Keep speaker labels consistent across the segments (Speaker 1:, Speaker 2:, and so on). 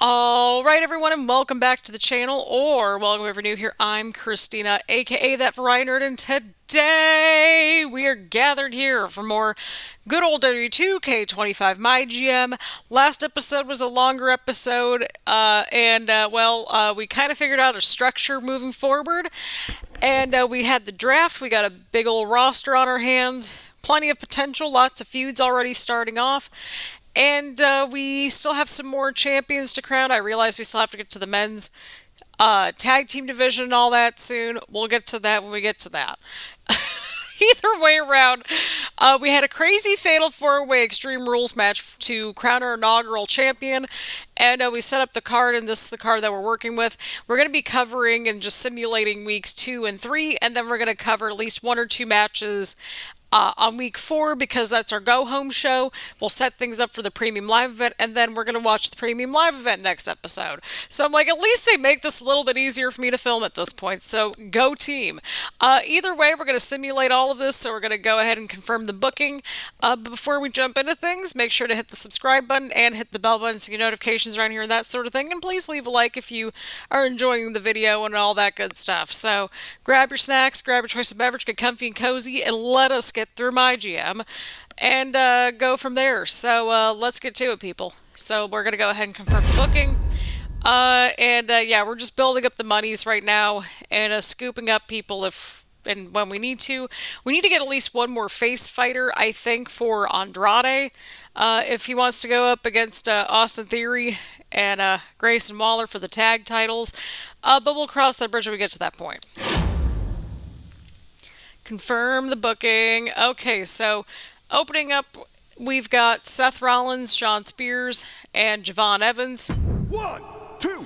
Speaker 1: Alright everyone, and welcome back to the channel, or welcome if you're new here. I'm Christina, aka That Variety Nerd, and today we are gathered here for more good old WWE 2K25 MyGM. Last episode was a longer episode, we kind of figured out a structure moving forward, and we had the draft. We got a big old roster on our hands, plenty of potential, lots of feuds already starting off. And we still have some more champions to crown. I realize we still have to get to the men's tag team division and all that soon. We'll get to that when we get to that. Either way around, we had a crazy fatal four-way Extreme Rules match to crown our inaugural champion. And we set up the card, and this is the card that we're working with. We're going to be covering and just simulating weeks 2 and 3. And then we're going to cover at least 1 or 2 matches on week 4, because that's our go-home show. We'll set things up for the premium live event, and then we're going to watch the premium live event next episode. So I'm like, at least they make this a little bit easier for me to film at this point, so go team. Either way, we're going to simulate all of this, so we're going to go ahead and confirm the booking. But before we jump into things, make sure to hit the subscribe button and hit the bell button so you get notifications around here and that sort of thing. And please leave a like if you are enjoying the video and all that good stuff. So grab your snacks, grab your choice of beverage, get comfy and cozy, and let us get through MyGM and go from there. So let's get to it, people. So we're going to go ahead and confirm the booking. Yeah, we're just building up the monies right now and scooping up people if and when we need to. We need to get at least one more face fighter, I think, for Andrade. If he wants to go up against Austin Theory and Grayson Waller for the tag titles. But we'll cross that bridge when we get to that point. Confirm the booking. Okay, so opening up, we've got Seth Rollins, Shawn Spears, and Javon Evans.
Speaker 2: 1, 2,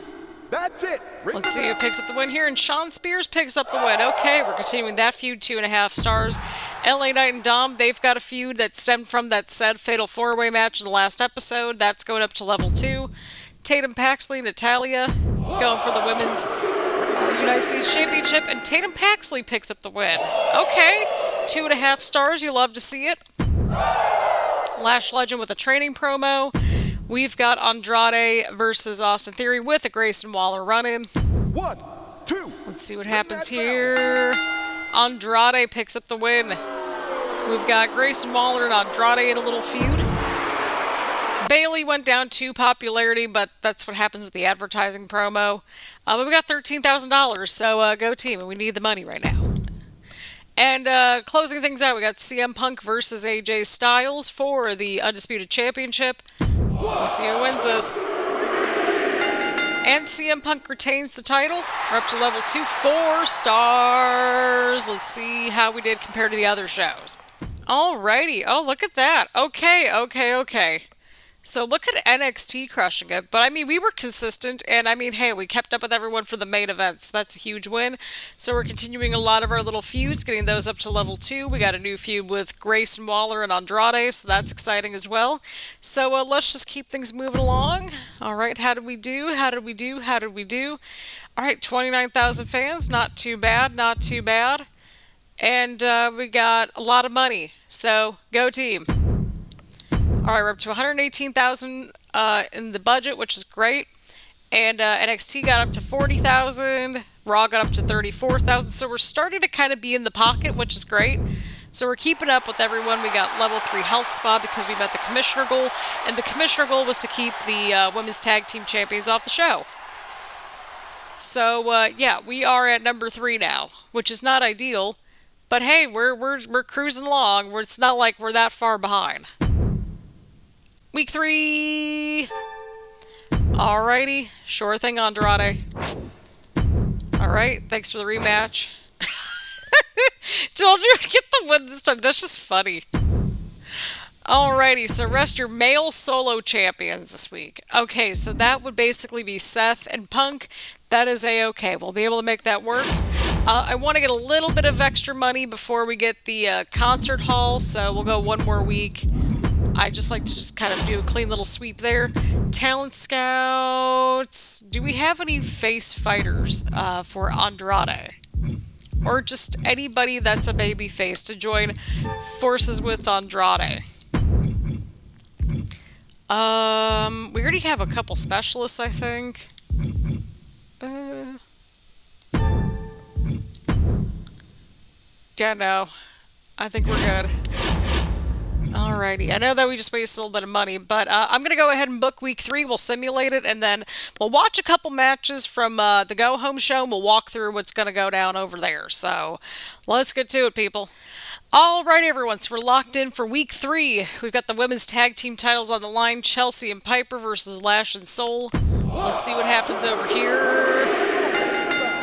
Speaker 2: that's it.
Speaker 1: Let's see who picks up the win here, and Shawn Spears picks up the win. Okay, we're continuing that feud, 2.5 stars. LA Knight and Dom, they've got a feud that stemmed from that said Fatal 4-Way match in the last episode. That's going up to level 2. Tatum Paxley and Natalia going for the women's United States Championship, and Tatum Paxley picks up the win. Okay, 2.5 stars, you love to see it. Lash Legend with a training promo. We've got Andrade versus Austin Theory with a Grayson Waller run-in.
Speaker 2: 1, 2.
Speaker 1: Let's see what happens here. Andrade picks up the win. We've got Grayson Waller and Andrade in a little feud. Bailey went down to popularity, but that's what happens with the advertising promo. But we got $13,000, so go team, and we need the money right now. And closing things out, we got CM Punk versus AJ Styles for the Undisputed Championship. We'll see who wins this. And CM Punk retains the title. We're up to level 2, 4 stars. Let's see how we did compared to the other shows. Alrighty. Oh, look at that. Okay. So look at NXT crushing it. But, I mean, we were consistent. And, I mean, hey, we kept up with everyone for the main events. That's a huge win. So we're continuing a lot of our little feuds, getting those up to level 2. We got a new feud with Grayson Waller and Andrade, so that's exciting as well. So let's just keep things moving along. All right, how did we do? All right, 29,000 fans. Not too bad. And we got a lot of money. So go team. All right, we're up to 118,000 in the budget, which is great. And NXT got up to 40,000. Raw got up to 34,000. So we're starting to kind of be in the pocket, which is great. So we're keeping up with everyone. We got level 3 health spa because we met the commissioner goal. And the commissioner goal was to keep the women's tag team champions off the show. So, yeah, we are at number 3 now, which is not ideal. But hey, we're cruising along. It's not like we're that far behind. Week 3. Alrighty. Sure thing, Andrade. Alright, thanks for the rematch. Told you I'd get the win this time. That's just funny. Alrighty, so rest your male solo champions this week. Okay, so that would basically be Seth and Punk. That is A-okay. We'll be able to make that work. I want to get a little bit of extra money before we get the concert hall, so we'll go one more week. I just like to just kind of do a clean little sweep there. Talent Scouts. Do we have any face fighters for Andrade? Or just anybody that's a baby face to join forces with Andrade? We already have a couple specialists, I think. Yeah, no. I think we're good. Alrighty. I know that we just wasted a little bit of money, but I'm going to go ahead and book week 3. We'll simulate it, and then we'll watch a couple matches from the Go Home show, and we'll walk through what's going to go down over there. So let's get to it, people. Alright, everyone, so we're locked in for week 3. We've got the women's tag team titles on the line, Chelsea and Piper versus Lash and Soul. Let's see what happens over here.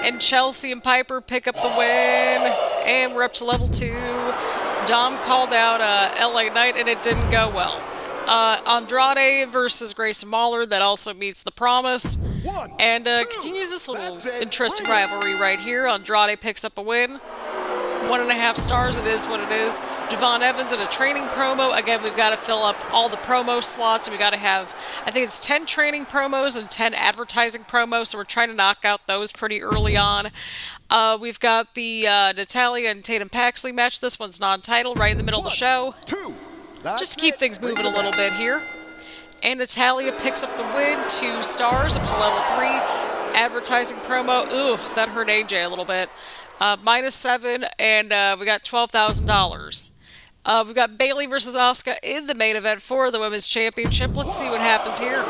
Speaker 1: And Chelsea and Piper pick up the win, and we're up to level 2. Dom called out LA Knight, and it didn't go well. Andrade versus Grayson Waller, that also meets the promise. And continues this little interesting rivalry right here. Andrade picks up a win. 1.5 stars, it is what it is. Javon Evans in a training promo. Again, we've got to fill up all the promo slots, and we got to have, I think it's 10 training promos and 10 advertising promos, so we're trying to knock out those pretty early on. We've got the Natalya and Tatum Paxley match. This one's non-title, right in the middle of the show. Just to keep things moving a little bit here. And Natalya picks up the win, 2 stars, up to level 3. Advertising promo. Ooh, that hurt AJ a little bit. -7, and we got $12,000. We've got Bayley versus Asuka in the main event for the Women's Championship. Let's see what happens here.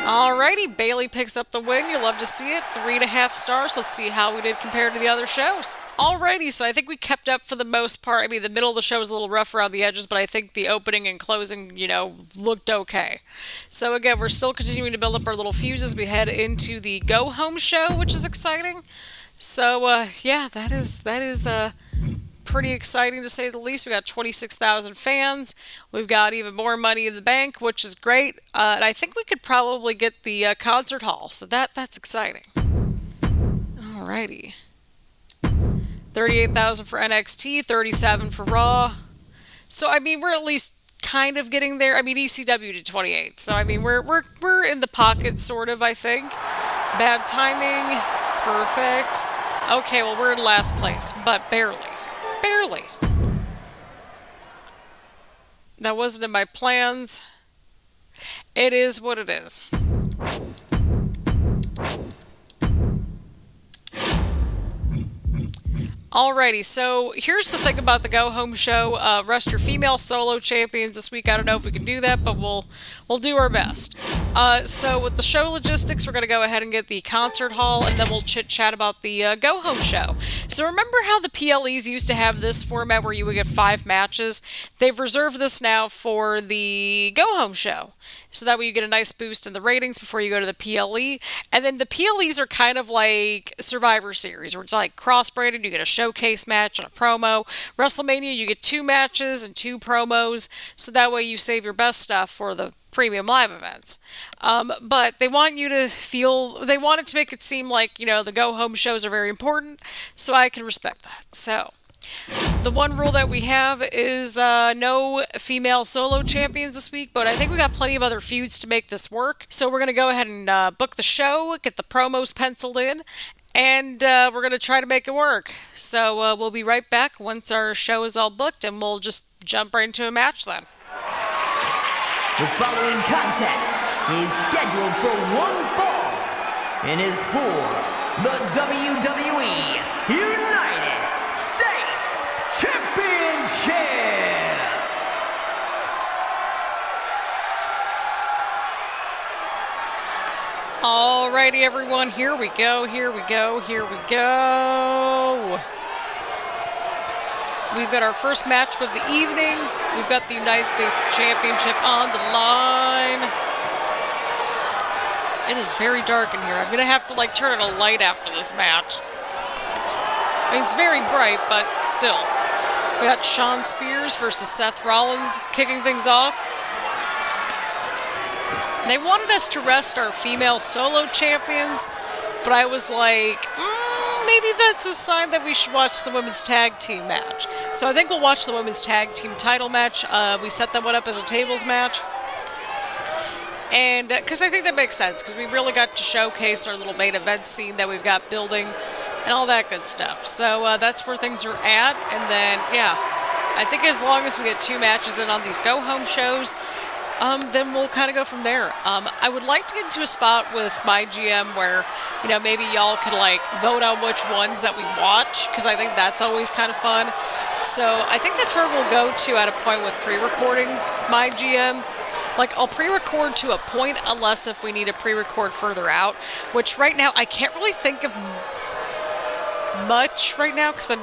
Speaker 1: Alrighty, Bayley picks up the win. You'll love to see it. 3.5 stars. Let's see how we did compared to the other shows. Alrighty, so I think we kept up for the most part. I mean, the middle of the show was a little rough around the edges, but I think the opening and closing, looked okay. So again, we're still continuing to build up our little feuds as we head into the Go Home show, which is exciting. So, yeah, that is pretty exciting to say the least. We got 26,000 fans. We've got even more money in the bank, which is great. And I think we could probably get the concert hall, so that's exciting. Alrighty. 38,000 for NXT, 37 for Raw. So, I mean, we're at least kind of getting there. I mean, ECW did 28, so I mean, we're in the pocket, sort of, I think. Bad timing. Perfect. Okay, well, we're in last place, but barely. Barely. That wasn't in my plans. It is what it is. Alrighty, so here's the thing about the Go Home show. Rest your female solo champions this week. I don't know if we can do that, but we'll do our best. So with the show logistics, we're going to go ahead and get the concert hall, and then we'll chit-chat about the Go Home show. So remember how the PLEs used to have this format where you would get 5 matches? They've reserved this now for the Go Home show. So that way you get a nice boost in the ratings before you go to the PLE. And then the PLEs are kind of like Survivor Series, where it's like cross-branded. You get a showcase match and a promo. WrestleMania, you get 2 matches and 2 promos. So that way you save your best stuff for the premium live events. But they want you to feel, they wanted to make it seem like, the Go Home shows are very important. So I can respect that. So the one rule that we have is no female solo champions this week, but I think we got plenty of other feuds to make this work. So we're going to go ahead and book the show, get the promos penciled in, and we're going to try to make it work. So we'll be right back once our show is all booked, and we'll just jump right into a match then.
Speaker 3: The following contest is scheduled for one fall and is for the WWE United Championship!
Speaker 1: Alrighty, everyone, here we go. We've got our first matchup of the evening. We've got the United States Championship on the line. It is very dark in here. I'm going to have to, turn on a light after this match. I mean, it's very bright, but still. We got Shawn Spears versus Seth Rollins kicking things off. They wanted us to rest our female solo champions, but I was like, maybe that's a sign that we should watch the women's tag team match. So I think we'll watch the women's tag team title match. We set that one up as a tables match. And because I think that makes sense, because we really got to showcase our little main event scene that we've got building and all that good stuff. So that's where things are at. And then, yeah, I think as long as we get 2 matches in on these Go Home shows, then we'll kind of go from there. I would like to get into a spot with MyGM where, you know, maybe y'all could like vote on which ones that we watch, because I think that's always kind of fun. So I think that's where we'll go to at a point with pre-recording MyGM. Like, I'll pre-record to a point unless if we need to pre-record further out, which right now I can't really think of much right now, because I'm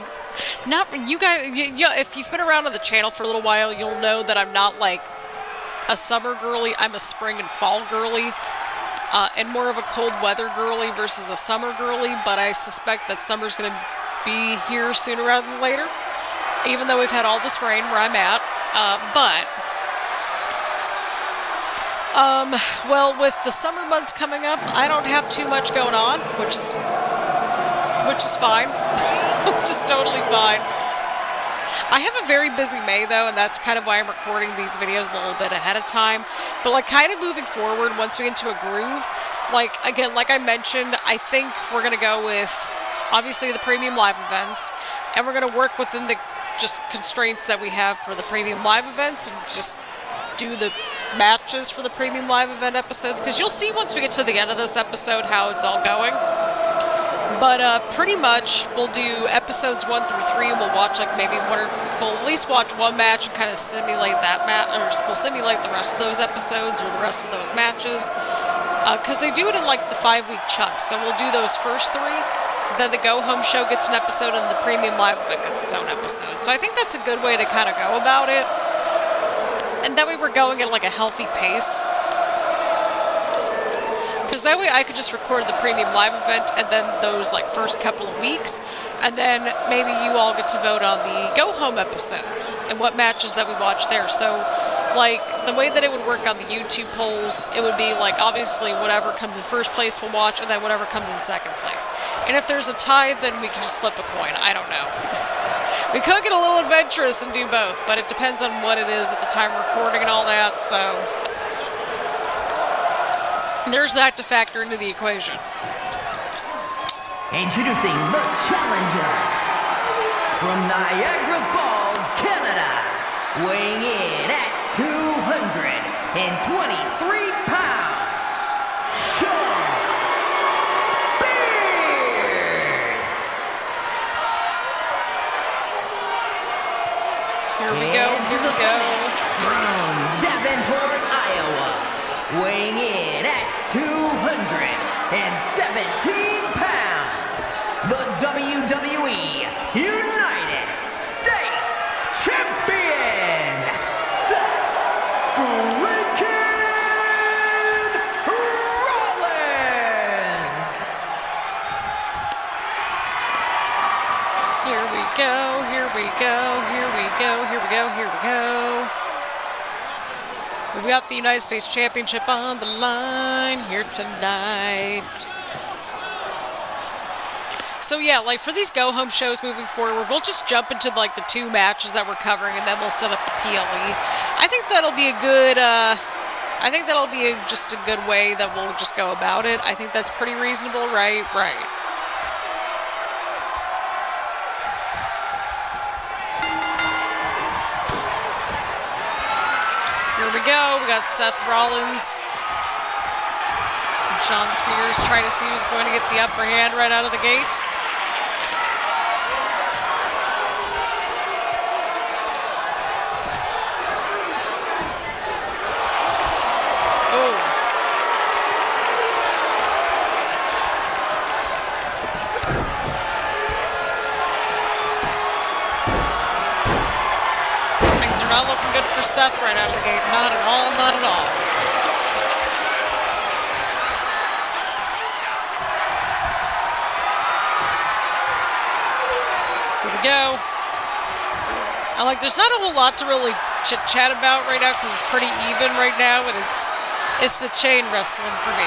Speaker 1: not, you guys, if you've been around on the channel for a little while, you'll know that I'm not like a summer girly. I'm a spring and fall girly, and more of a cold weather girly versus a summer girly, but I suspect that summer's going to be here sooner rather than later, even though we've had all this rain where I'm at. Well, with the summer months coming up, I don't have too much going on, which is fine. Which is totally fine. I have a very busy May, though, and that's kind of why I'm recording these videos a little bit ahead of time. But, like, kind of moving forward, once we get into a groove, like, again, like I mentioned, I think we're going to go with, obviously, the premium live events, and we're going to work within the just constraints that we have for the premium live events, and just do the matches for the premium live event episodes, because you'll see once we get to the end of this episode how it's all going. But pretty much we'll do episodes 1 through 3, and we'll watch like maybe we'll at least watch one match and kind of simulate that match, or we'll simulate the rest of those episodes or the rest of those matches, because they do it in like the 5-week chunks. So we'll do those first 3, then the go home show gets an episode, and the premium live event gets its own episode. So I think that's a good way to kind of go about it. And that way we're going at like a healthy pace. Because that way I could just record the premium live event and then those like first couple of weeks. And then maybe you all get to vote on the go home episode and what matches that we watch there. So like the way that it would work on the YouTube polls, it would be like obviously whatever comes in first place we'll watch, and then whatever comes in second place. And if there's a tie, then we can just flip a coin. I don't know. We could get a little adventurous and do both, but it depends on what it is at the time of recording and all that, so there's that to factor into the equation.
Speaker 3: Introducing the challenger from Niagara Falls, Canada, weighing in at 223 pounds, Shawn.
Speaker 1: Here we go, here we go.
Speaker 3: From Davenport, Iowa, weighing in at 217 pounds, the WWE United States Champion, Seth freaking Rollins.
Speaker 1: Here we go, here we go, here we go, here we go, here we go. We've got the United States Championship on the line here tonight. So yeah, like for these go-home shows moving forward, we'll just jump into like the 2 matches that we're covering, and then we'll set up the PLE. I think that'll be a good, just a good way that we'll just go about it. I think that's pretty reasonable, right? Right. Here we go. We got Seth Rollins and Shawn Spears trying to see who's going to get the upper hand right out of the gate. Oh. Things are not looking good for Seth right out of the gate. Not at all, not at all. Here we go. There's not a whole lot to really chit-chat about right now because it's pretty even right now, and it's the chain wrestling for me.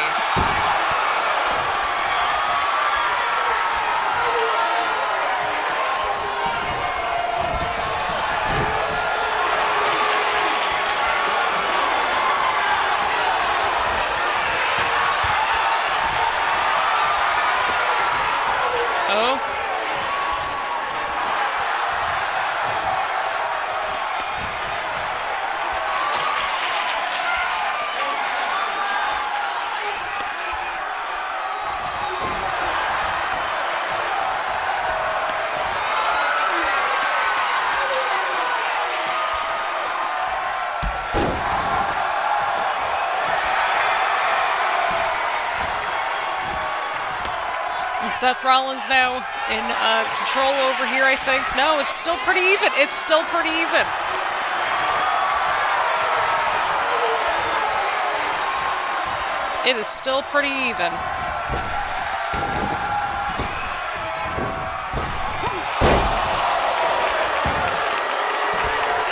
Speaker 1: Seth Rollins now in control over here, I think. No, it's still pretty even. It's still pretty even. It is still pretty even.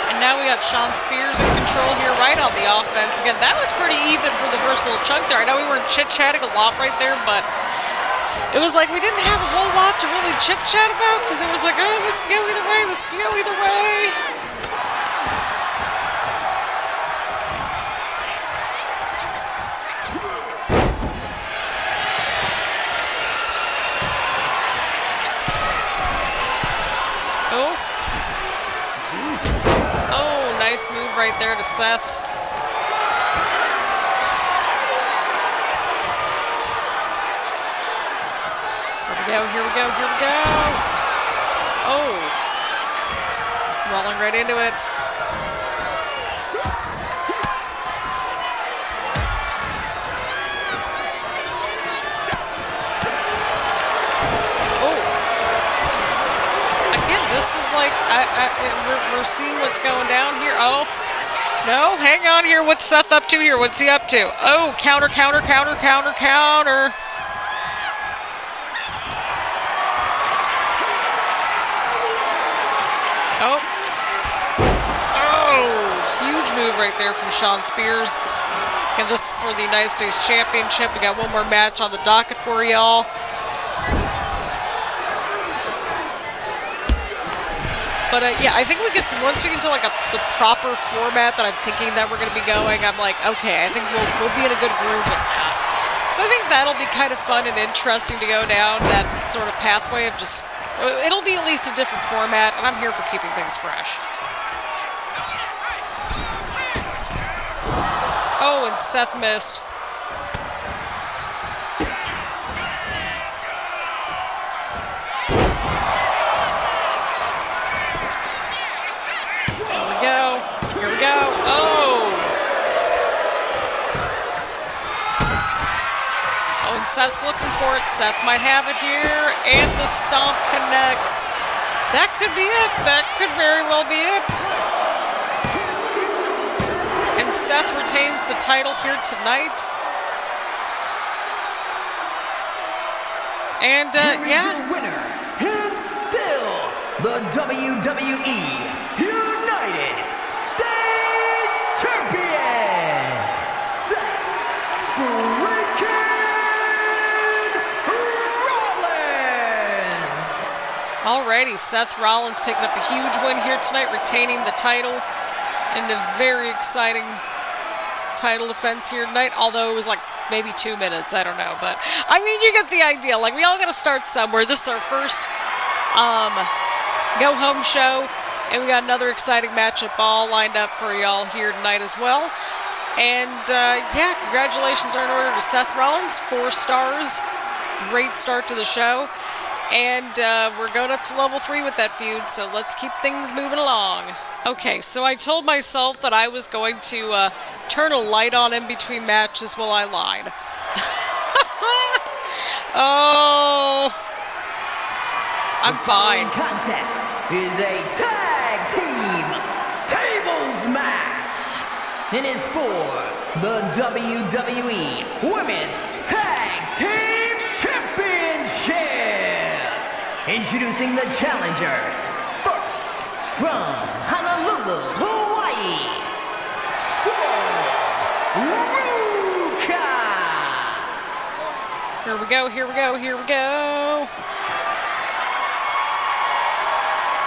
Speaker 1: And now we got Shawn Spears in control here, right on the offense. Again, that was pretty even for the first little chunk there. I know we weren't chit-chatting a lot right there, but it was like we didn't have a whole lot to really chit-chat about because it was like, oh, this can go either way, this can go either way. Oh, nice move right there to Seth. Here we go. Oh. Rolling right into it. Oh. Again, this is like, we're seeing what's going down here. Oh. No, hang on here. What's Seth up to here? What's he up to? Oh, counter. Oh, huge move right there from Shawn Spears. And this is for the United States Championship. We got one more match on the docket for y'all. But yeah, I think once we get to like the proper format that I'm thinking that we're going to be going, I'm like, okay, I think we'll be in a good groove with that. So I think that'll be kind of fun and interesting to go down that sort of pathway of just. It'll be at least a different format, and I'm here for keeping things fresh. Oh, and Seth missed. Here we go. Oh! Oh, and Seth's looking for it. Seth might have it here, and the stomp connects. That could be it. That could very well be it. And Seth retains the title here tonight. And, yeah.
Speaker 3: The winner, and still the WWE United States Champion, Seth freaking Rollins.
Speaker 1: Alrighty, Seth Rollins picking up a huge win here tonight, retaining the title in a very exciting title defense here tonight, although it was like maybe 2 minutes, I don't know, but I mean, you get the idea. Like, we all got to start somewhere. This is our first go-home show, and we got another exciting matchup all lined up for y'all here tonight as well. And, yeah, congratulations are in order to Seth Rollins, 4 stars. Great start to the show. And we're going up to level 3 with that feud, so let's keep things moving along. Okay, so I told myself that I was going to turn a light on in between matches. Well, I lied. Oh, I'm fine.
Speaker 3: The contest is a tag team tables match and is for the WWE Women's Tag Team Championship. Introducing the challengers. First, from Honolulu, Hawaii, Ruca.
Speaker 1: Here we go.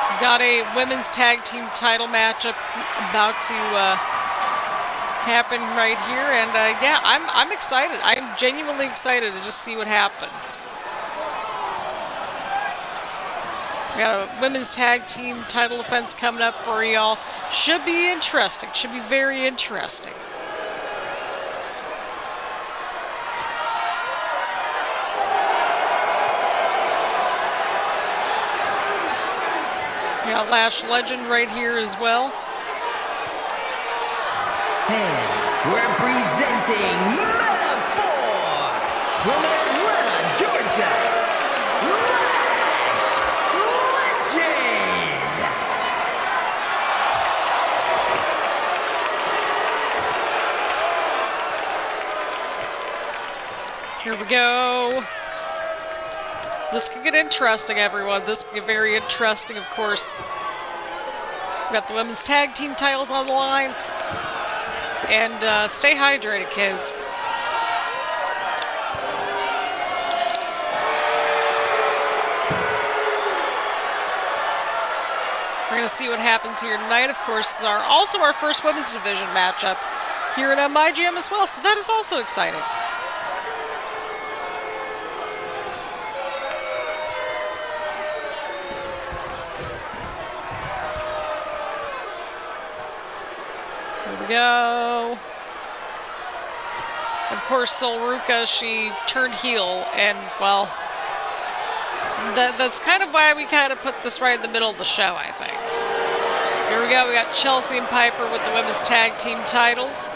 Speaker 1: We got a women's tag team title matchup about to happen right here, and yeah, I'm excited. I'm genuinely excited to just see what happens. We got a women's tag team title defense coming up for y'all. Should be interesting. Should be very interesting. We got Lash Legend right here as well.
Speaker 3: And representing Metaphor from Atlanta, Georgia,
Speaker 1: Here we go. This could get interesting, everyone. This could get very interesting, of course. We've got the women's tag team titles on the line. And stay hydrated, kids. We're going to see what happens here tonight. Of course, this is also our first women's division matchup here in MyGM as well, so that is also exciting. Here we go. Of course, Ruca, she turned heel, and, well, that's kind of why we kind of put this right in the middle of the show, I think. Here we go. We got Chelsea and Piper with the women's tag team titles.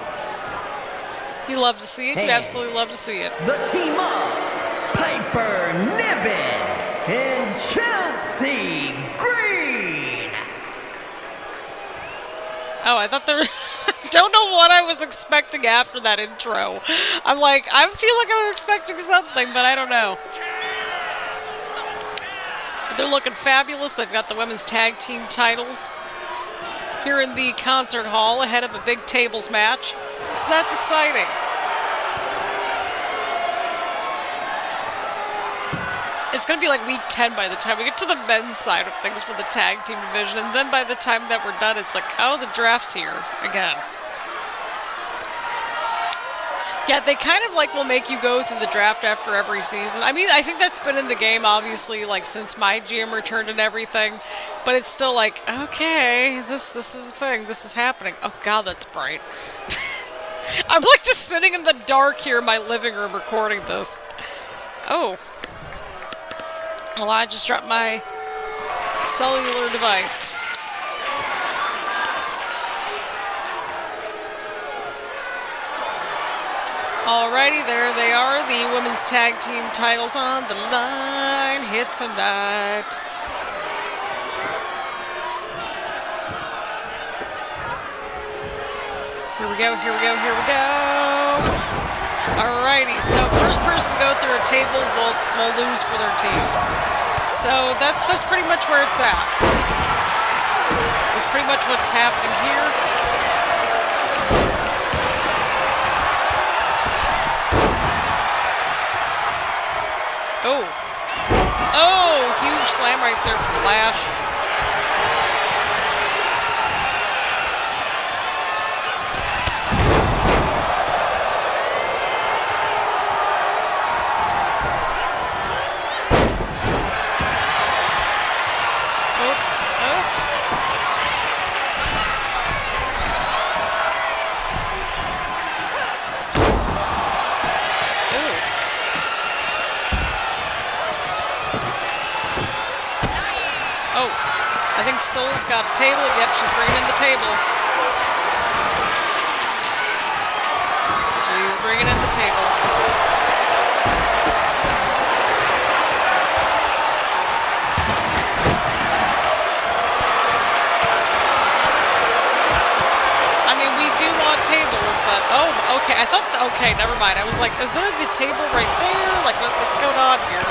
Speaker 1: You love to see it. You absolutely love to see it.
Speaker 3: The team of Piper Niven and Chelsea Green.
Speaker 1: Oh, I thought there were... Don't know what I was expecting after that intro. I'm like, I feel like I was expecting something, but I don't know. But they're looking fabulous. They've got the women's tag team titles here in the concert hall ahead of a big tables match. So that's exciting. It's going to be like week 10 by the time we get to the men's side of things for the tag team division. And then by the time that we're done, it's like, oh, the draft's here again. Yeah, they kind of like will make you go through the draft after every season. I mean, I think that's been in the game, obviously, like since MyGM returned and everything. But it's still like, okay, this is a thing. This is happening. Oh, God, that's bright. I'm like just sitting in the dark here in my living room recording this. Oh. Well, I just dropped my cellular device. Alrighty, there they are. The women's tag team titles on the line here tonight. Here we go, here we go, here we go. Alrighty, so first person to go through a table will lose for their team. So that's pretty much where it's at. That's pretty much what's happening here. Oh. Oh, huge slam right there from Lash. I think Soul's got a table. Yep, she's bringing in the table. She's bringing in the table. I mean, we do want tables, but oh, okay. I thought, okay, never mind. I was like, is there the table right there? Like, what's going on here?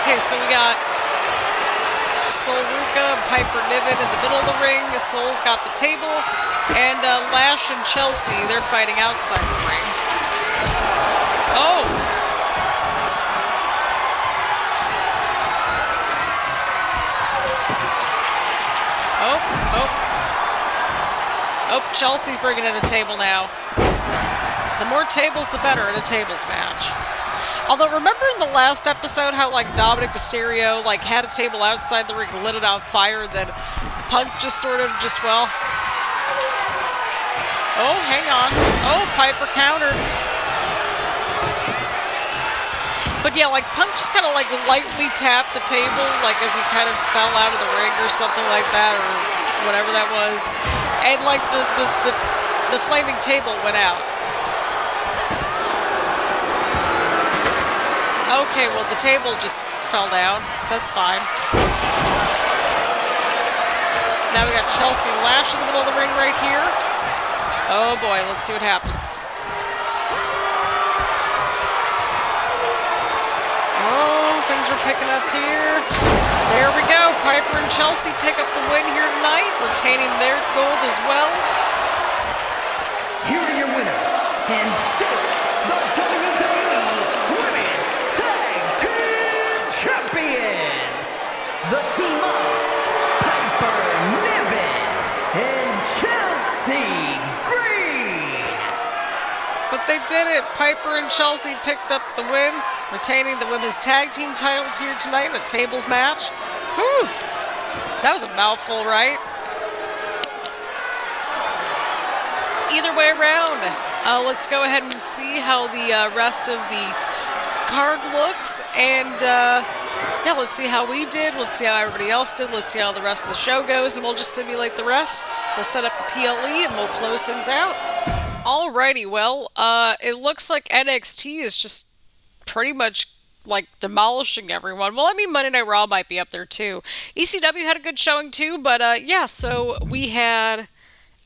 Speaker 1: Okay, so we got Ruca, Piper Niven in the middle of the ring. Soul's got the table. And Lash and Chelsea, they're fighting outside the ring. Oh! Oh, Chelsea's bringing in a table now. The more tables, the better in a tables match. Although, remember in the last episode how, like, Dominic Mysterio, like, had a table outside the ring, lit it on fire, then Punk just sort of just, well... Oh, hang on. Oh, Piper countered. But yeah, like, Punk just kind of, like, lightly tapped the table, like, as he kind of fell out of the ring or something like that, or whatever that was. And, like, the flaming table went out. Okay, well, the table just fell down. That's fine. Now we got Chelsea and Lash in the middle of the ring right here. Oh, boy, let's see what happens. Things are picking up here. There we go. Piper and Chelsea pick up the win here tonight, retaining their gold as well.
Speaker 3: Here are your winners, and still the WWE Women's Tag Team Champions, the team of Piper Niven and Chelsea Green.
Speaker 1: But they did it. Piper and Chelsea picked up the win, retaining the women's tag team titles here tonight in a tables match. Whew! That was a mouthful, right? Either way around, let's go ahead and see how the rest of the card looks. And, yeah, let's see how we did. Let's see how everybody else did. Let's see how the rest of the show goes. And we'll just simulate the rest. We'll set up the PLE and we'll close things out. Alrighty, well, it looks like NXT is just pretty much like demolishing everyone. Well, I mean, Monday Night Raw might be up there too. ECW had a good showing too, but yeah, so we had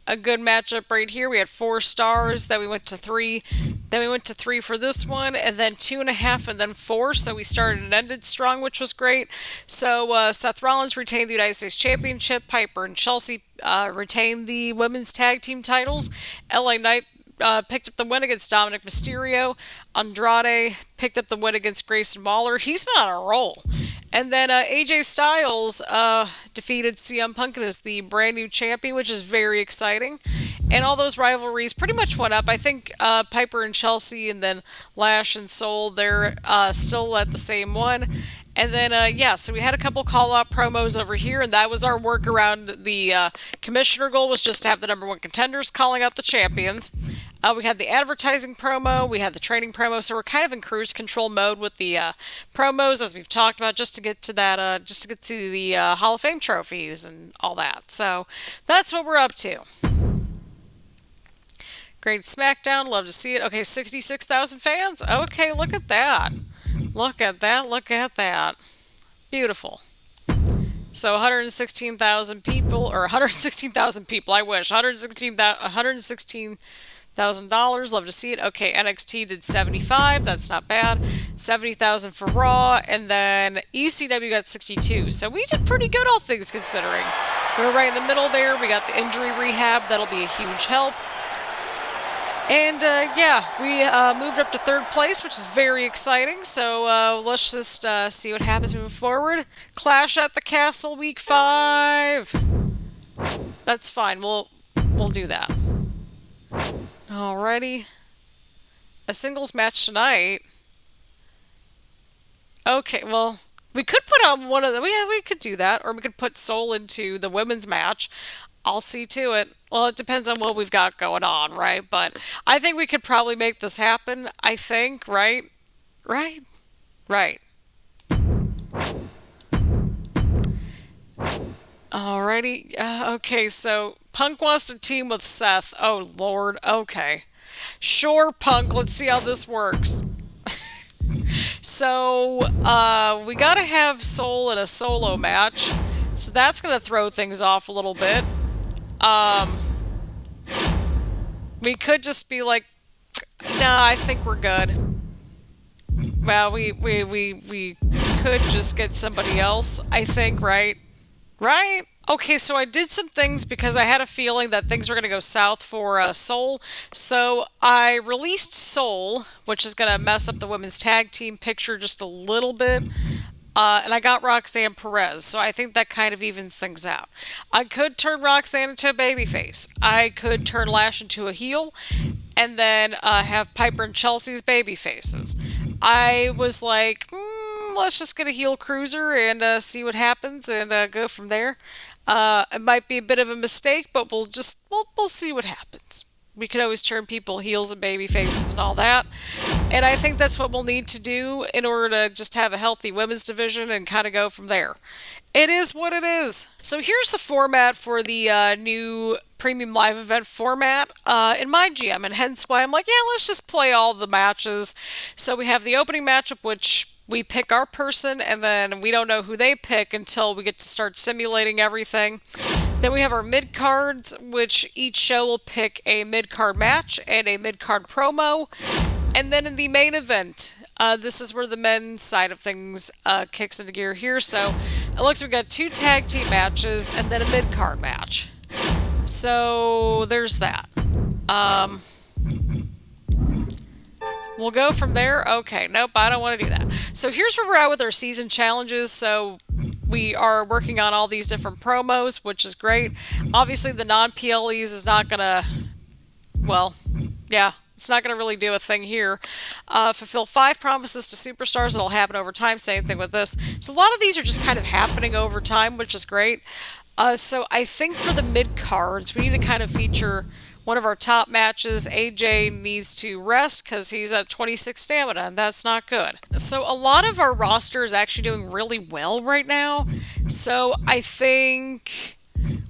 Speaker 1: a good matchup right here. We had 4 stars, then we went to 3, then we went to 3 for this one, and then 2.5, and then 4. So we started and ended strong, which was great. So Seth Rollins retained the United States Championship. Piper and Chelsea retained the women's tag team titles. LA Knight picked up the win against Dominic Mysterio. Andrade picked up the win against Grayson Waller. He's been on a roll. And then AJ Styles defeated CM Punk as the brand new champion, which is very exciting. And all those rivalries pretty much went up. I think Piper and Chelsea and then Lash and Soul, they're still at the same one. And then, yeah, so we had a couple call-out promos over here, and that was our workaround. The commissioner goal was just to have the #1 contenders calling out the champions. We had the advertising promo, we had the training promo, so we're kind of in cruise control mode with the promos, as we've talked about, just to get to that, just to get to the Hall of Fame trophies and all that. So that's what we're up to. Great Smackdown, love to see it. Okay, 66,000 fans. Okay, look at that. Look at that, look at that. Beautiful. So 116,000 people, or 116,000 people, I wish. $116,000, love to see it. Okay, NXT did 75, that's not bad. 70,000 for Raw, and then ECW got 62. So we did pretty good, all things considering. We're right in the middle there. We got the injury rehab, that'll be a huge help. And, yeah, we moved up to 3rd place, which is very exciting. So let's just see what happens moving forward. Clash at the Castle, Week 5. That's fine. We'll do that. Alrighty. A singles match tonight. Okay, well, we could put on one of them. Yeah, we could do that. Or we could put Soul into the women's match. I'll see to it. Well, it depends on what we've got going on, right? But I think we could probably make this happen, I think, right? Right? Right. Alrighty. Okay, so Punk wants to team with Seth. Oh, Lord. Okay. Sure, Punk. Let's see how this works. So, we gotta have Soul in a solo match. So that's gonna throw things off a little bit. We could just be like, nah, I think we're good. Well, we could just get somebody else, I think, right? Right? Okay, so I did some things because I had a feeling that things were going to go south for Soul. So I released Soul, which is going to mess up the women's tag team picture just a little bit. And I got Roxanne Perez, so I think that kind of evens things out. I could turn Roxanne into a babyface. I could turn Lash into a heel, and then have Piper and Chelsea's babyfaces. I was like, let's just get a heel cruiser and see what happens and go from there. It might be a bit of a mistake, but we'll see what happens. We could always turn people heels and baby faces and all that. And I think that's what we'll need to do in order to just have a healthy women's division and kind of go from there. It is what it is. So here's the format for the new premium live event format in MyGM, and hence why I'm like, yeah, let's just play all the matches. So we have the opening matchup, which we pick our person, and then we don't know who they pick until we get to start simulating everything. Then we have our mid-cards, which each show will pick a mid-card match and a mid-card promo. And then in the main event, this is where the men's side of things kicks into gear here. So it looks like we've got 2 tag team matches and then a mid-card match. So there's that. We'll go from there. Okay, nope, I don't want to do that. So here's where we're at with our season challenges. So we are working on all these different promos, which is great. Obviously, the non-PLEs is not going to, well, yeah, it's not going to really do a thing here. Fulfill 5 promises to superstars. It'll happen over time. Same thing with this. So a lot of these are just kind of happening over time, which is great. So I think for the mid-cards, we need to kind of feature one of our top matches. AJ needs to rest because he's at 26 stamina, and that's not good. So a lot of our roster is actually doing really well right now. So I think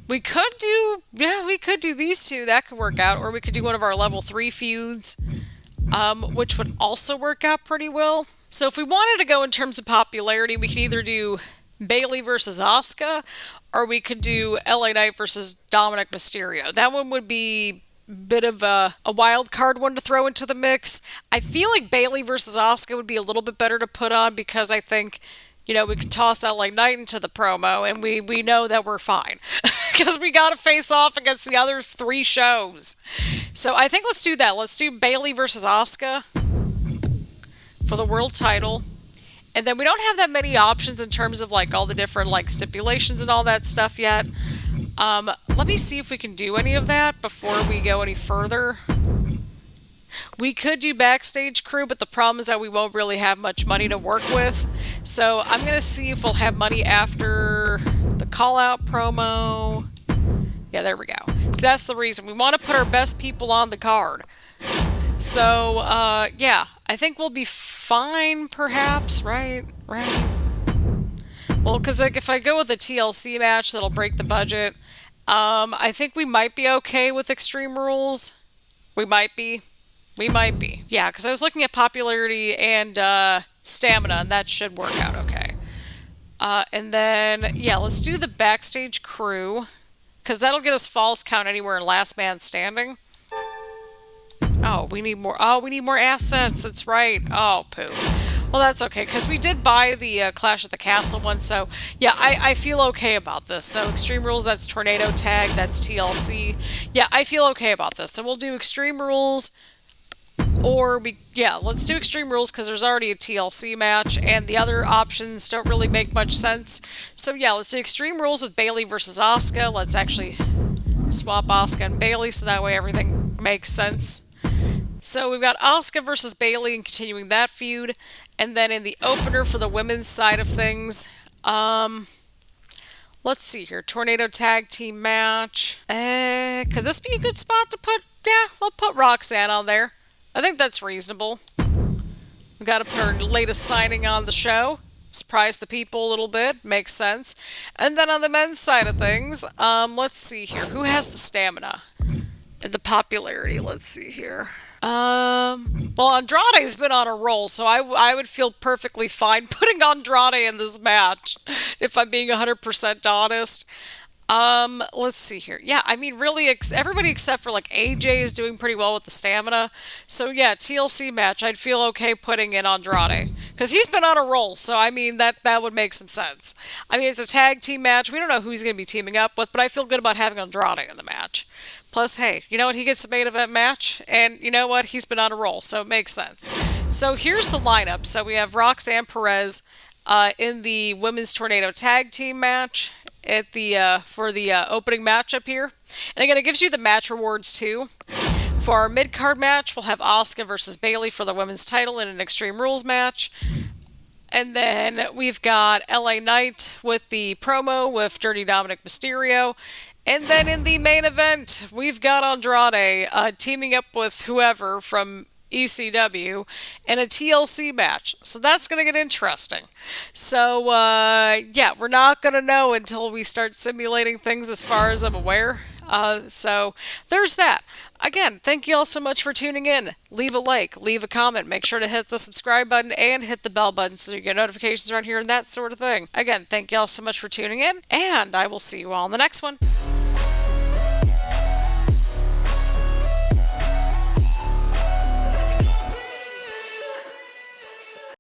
Speaker 1: we could do these two. That could work out. Or we could do one of our level 3 feuds, which would also work out pretty well. So if we wanted to go in terms of popularity, we could either do Bayley versus Asuka, or we could do LA Knight versus Dominic Mysterio. That one would be a bit of a wild card one to throw into the mix. I feel like Bayley versus Asuka would be a little bit better to put on because I think, we could toss LA Knight into the promo and we know that we're fine because we got to face off against the other 3 shows. So I think let's do that. Let's do Bayley versus Asuka for the world title. And then we don't have that many options in terms of all the different stipulations and all that stuff yet. Let me see if we can do any of that before we go any further. We could do backstage crew, but the problem is that we won't really have much money to work with. So I'm going to see if we'll have money after the call-out promo. Yeah, there we go. So that's the reason. We want to put our best people on the card. So, yeah, I think we'll be fine, perhaps, right? Well, because if I go with a TLC match, that'll break the budget. I think we might be okay with Extreme Rules. We might be. Yeah, because I was looking at popularity and stamina, and that should work out okay. And then, yeah, let's do the backstage crew, because that'll get us false count anywhere in last man standing. Oh, we need more assets. That's right. Oh, poo. Well, that's okay, because we did buy the Clash at the Castle one, so yeah, I feel okay about this. So Extreme Rules, that's Tornado Tag, that's TLC. Yeah, I feel okay about this. So we'll do Extreme Rules, let's do Extreme Rules, because there's already a TLC match, and the other options don't really make much sense. So yeah, let's do Extreme Rules with Bayley versus Asuka. Let's actually swap Asuka and Bayley, so that way everything makes sense. So we've got Asuka versus Bayley and continuing that feud. And then in the opener for the women's side of things, let's see here. Tornado Tag Team match. Could this be a good spot to put? Yeah, I'll put Roxanne on there. I think that's reasonable. We've got to put her latest signing on the show. Surprise the people a little bit. Makes sense. And then on the men's side of things, let's see here. Who has the stamina? And the popularity, let's see here. Well, Andrade's been on a roll, so I would feel perfectly fine putting Andrade in this match, if I'm being 100% honest. Let's see here. Yeah, I mean, really, everybody except for, AJ is doing pretty well with the stamina. So, yeah, TLC match, I'd feel okay putting in Andrade. Because he's been on a roll, so, I mean, that would make some sense. I mean, it's a tag team match. We don't know who he's going to be teaming up with, but I feel good about having Andrade in the match. Plus, hey, you know what? He gets the main event match, and you know what? He's been on a roll, so it makes sense. So here's the lineup. So we have Roxanne Perez in the Women's Tornado Tag Team match for the opening matchup here. And again, it gives you the match rewards, too. For our mid-card match, we'll have Asuka versus Bayley for the women's title in an Extreme Rules match. And then we've got LA Knight with the promo with Dirty Dominic Mysterio. And then in the main event, we've got Andrade teaming up with whoever from ECW in a TLC match. So that's going to get interesting. So, yeah, we're not going to know until we start simulating things as far as I'm aware. So there's that. Again, thank you all so much for tuning in. Leave a like, leave a comment, make sure to hit the subscribe button and hit the bell button so you get notifications around here and that sort of thing. Again, thank you all so much for tuning in, and I will see you all in the next one.